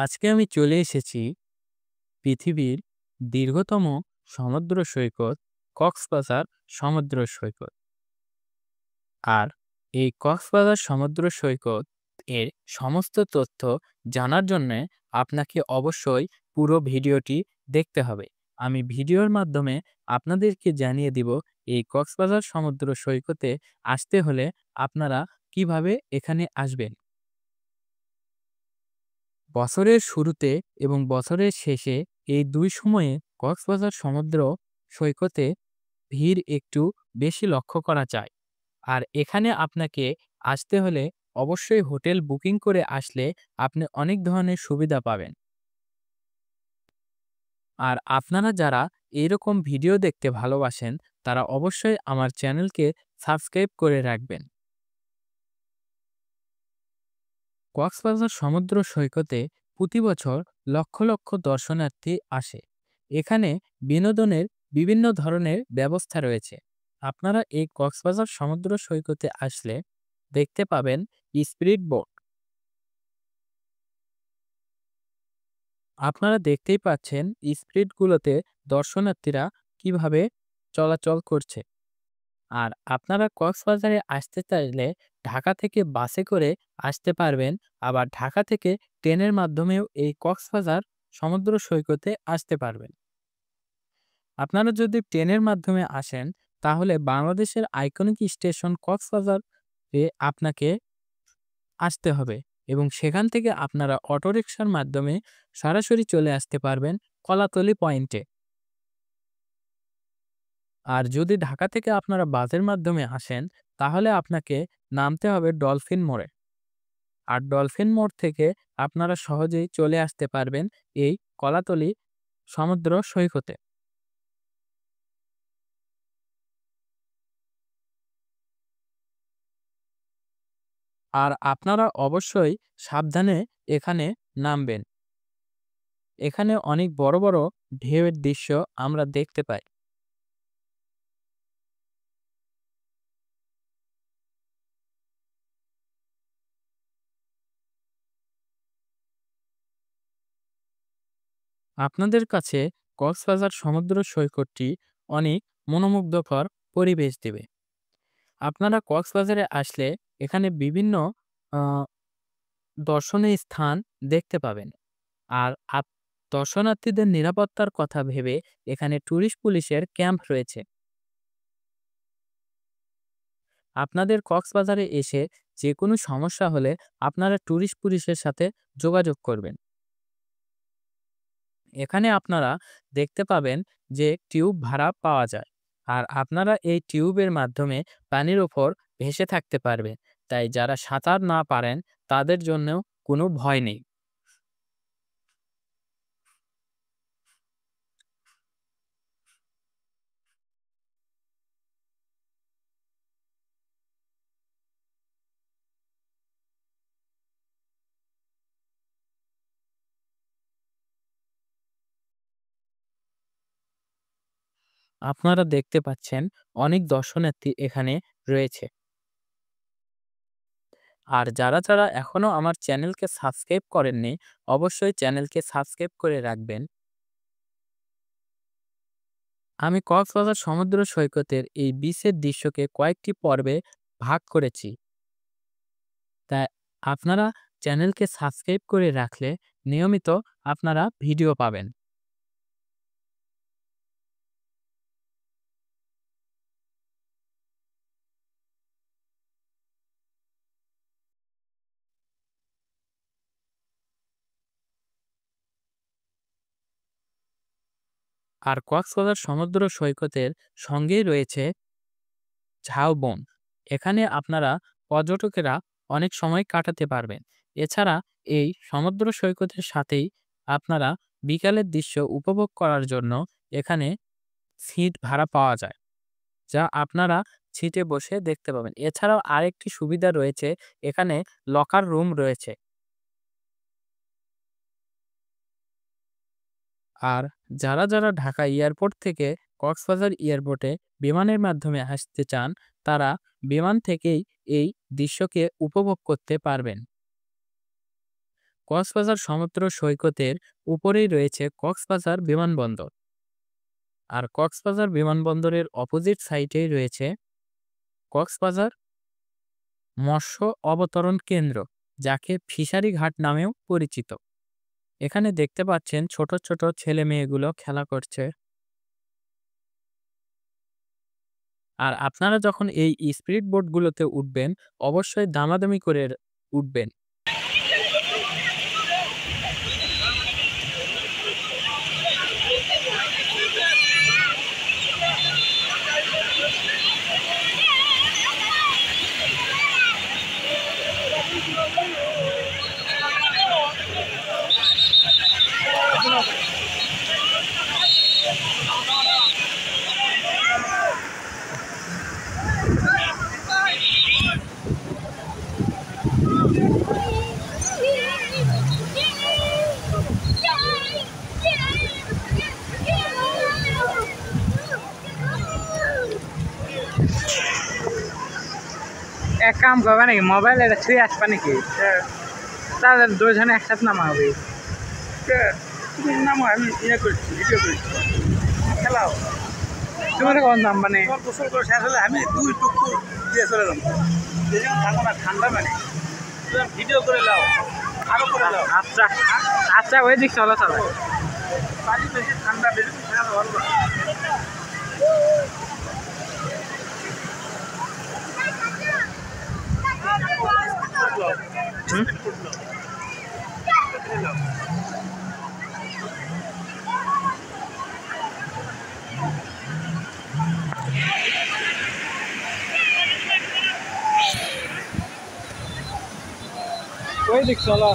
আজকে আমি চলে এসেছি পৃথিবীর দীর্ঘতম সমুদ্র সৈকত কক্সবাজার সমুদ্র সৈকত। আর এই কক্সবাজার সমুদ্র সৈকত এর সমস্ত তথ্য জানার জন্য আপনাকে অবশ্যই পুরো ভিডিওটি দেখতে হবে। আমি ভিডিওর মাধ্যমে আপনাদেরকে জানিয়ে দিব এই কক্সবাজার সমুদ্র সৈকতে আসতে হলে আপনারা কিভাবে এখানে আসবেন। বছরের শুরুতে এবং বছরের শেষে এই দুই সময়ে কক্সবাজার সমুদ্র সৈকতে ভিড় একটু বেশি লক্ষ্য করা যায়। আর এখানে আপনাকে আসতে হলে অবশ্যই হোটেল বুকিং করে আসলে আপনি অনেক ধরনের সুবিধা পাবেন। আর আপনারা যারা এইরকম ভিডিও দেখতে ভালোবাসেন তারা অবশ্যই আমার চ্যানেলকে সাবস্ক্রাইব করে রাখবেন। কক্সবাজার সমুদ্র সৈকতে প্রতি বছর লক্ষ লক্ষ দর্শনার্থী আসে। এখানে বিনোদনের বিভিন্ন ধরনের ব্যবস্থা রয়েছে। আপনারা এই কক্সবাজার সমুদ্র সৈকতে আসলে দেখতে পাবেন স্পিরিট বোট। আপনারা দেখতেই পাচ্ছেন স্পিরিটগুলোতে দর্শনার্থীরা কিভাবে চলাচল করছে। আর আপনারা কক্সবাজারে আসতে চাইলে ঢাকা থেকে বাসে করে আসতে পারবেন। আবার ঢাকা থেকে ট্রেনের মাধ্যমেও এই কক্সবাজার সমুদ্র সৈকতে আসতে পারবেন। আপনারা যদি ট্রেনের মাধ্যমে আসেন তাহলে বাংলাদেশের আইকনিক স্টেশন কক্সবাজারে আপনাকে আসতে হবে এবং সেখান থেকে আপনারা অটোরিকশার মাধ্যমে সরাসরি চলে আসতে পারবেন কলাতলি পয়েন্টে। আর যদি ঢাকা থেকে আপনারা বাসের মাধ্যমে আসেন তাহলে আপনাকে নামতে হবে ডলফিন মোড়ে। আর ডলফিন মোড় থেকে আপনারা সহজেই চলে আসতে পারবেন এই কলাতলি সমুদ্র সৈকতে। আর আপনারা অবশ্যই সাবধানে এখানে নামবেন। এখানে অনেক বড় বড় ঢেউয়ের দৃশ্য আমরা দেখতে পাই। আপনাদের কাছে কক্সবাজার সমুদ্র সৈকতটি অনেক মনোমুগ্ধকর পরিবেশ দেবে। আপনারা কক্সবাজারে আসলে এখানে বিভিন্ন আহ, দর্শনীয় স্থান দেখতে পাবেন। আর দর্শনার্থীদের নিরাপত্তার কথা ভেবে এখানে ট্যুরিস্ট পুলিশের ক্যাম্প রয়েছে। আপনাদের কক্সবাজারে এসে যে কোনো সমস্যা হলে আপনারা ট্যুরিস্ট পুলিশের সাথে যোগাযোগ করবেন। এখানে আপনারা দেখতে পাবেন যে টিউব ভাড়া পাওয়া যায়। আর আপনারা এই টিউবের মাধ্যমে পানির ওপর ভেসে থাকতে পারবেন। তাই যারা সাঁতার না পারেন তাদের জন্যও কোনো ভয় নেই। আপনারা দেখতে পাচ্ছেন অনেক দর্শনার্থী এখানে রয়েছে। আর যারা এখনো আমার চ্যানেলকে সাবস্ক্রাইব করেননি অবশ্যই চ্যানেলকে সাবস্ক্রাইব করে রাখবেন। আমি কক্সবাজার সমুদ্র সৈকতের এই বিচের দৃশ্যকে কয়েকটি পর্বে ভাগ করেছি। তাই আপনারা চ্যানেলকে সাবস্ক্রাইব করে রাখলে নিয়মিত আপনারা ভিডিও পাবেন। আর কক্সবাজার সমুদ্র সৈকতের সঙ্গেই রয়েছে ঝাউবন। এখানে আপনারা পর্যটকেরা অনেক সময় কাটাতে পারবেন। এছাড়া এই সমুদ্র সৈকতের সাথেই আপনারা বিকালের দৃশ্য উপভোগ করার জন্য এখানে সিট ভাড়া পাওয়া যায়, যা আপনারা সিটে বসে দেখতে পাবেন। এছাড়াও আরেকটি সুবিধা রয়েছে, এখানে লকার রুম রয়েছে। আর যারা ঢাকা এয়ারপোর্ট থেকে কক্সবাজার এয়ারপোর্টে বিমানের মাধ্যমে আসতে চান, তারা বিমান থেকেই এই দৃশ্যকে উপভোগ করতে পারবেন। কক্সবাজার সমুদ্র সৈকতের উপরেই রয়েছে কক্সবাজার বিমানবন্দর। আর কক্সবাজার বিমানবন্দরের অপোজিট সাইডেই রয়েছে কক্সবাজার মৎস্য অবতরণ কেন্দ্র, যাকে ফিশারি ঘাট নামেও পরিচিত। এখানে দেখতে পাচ্ছেন ছোট ছোট ছেলে মেয়েগুলো খেলা করছে। আর আপনারা যখন এই স্পিড বোটগুলোতে উঠবেন, অবশ্যই দামাদামি করে উঠবেন। এক কাম করবে নাকি, মোবাইল এটা ছুঁয়ে আসবে নাকি? তাহলে দুজনে একসাথে নামা হবে। তুমি নামো, আমি ইয়ে করছি, ভিডিও করছি, খেলাও। তুমি তো কোন নামবা নেই? গোসল করে শেষ হলে আমি 2 টুকু দিয়ে চলে যাবো। যেদিন থাকো না ঠান্ডা মানে ভিডিও করে নাও, আরো করে নাও। আচ্ছা আচ্ছা, ওই দিক চলো চলো। পানি বেশি ঠান্ডা, বেশি ঠান্ডা ভালো না। ওই দিক চলো।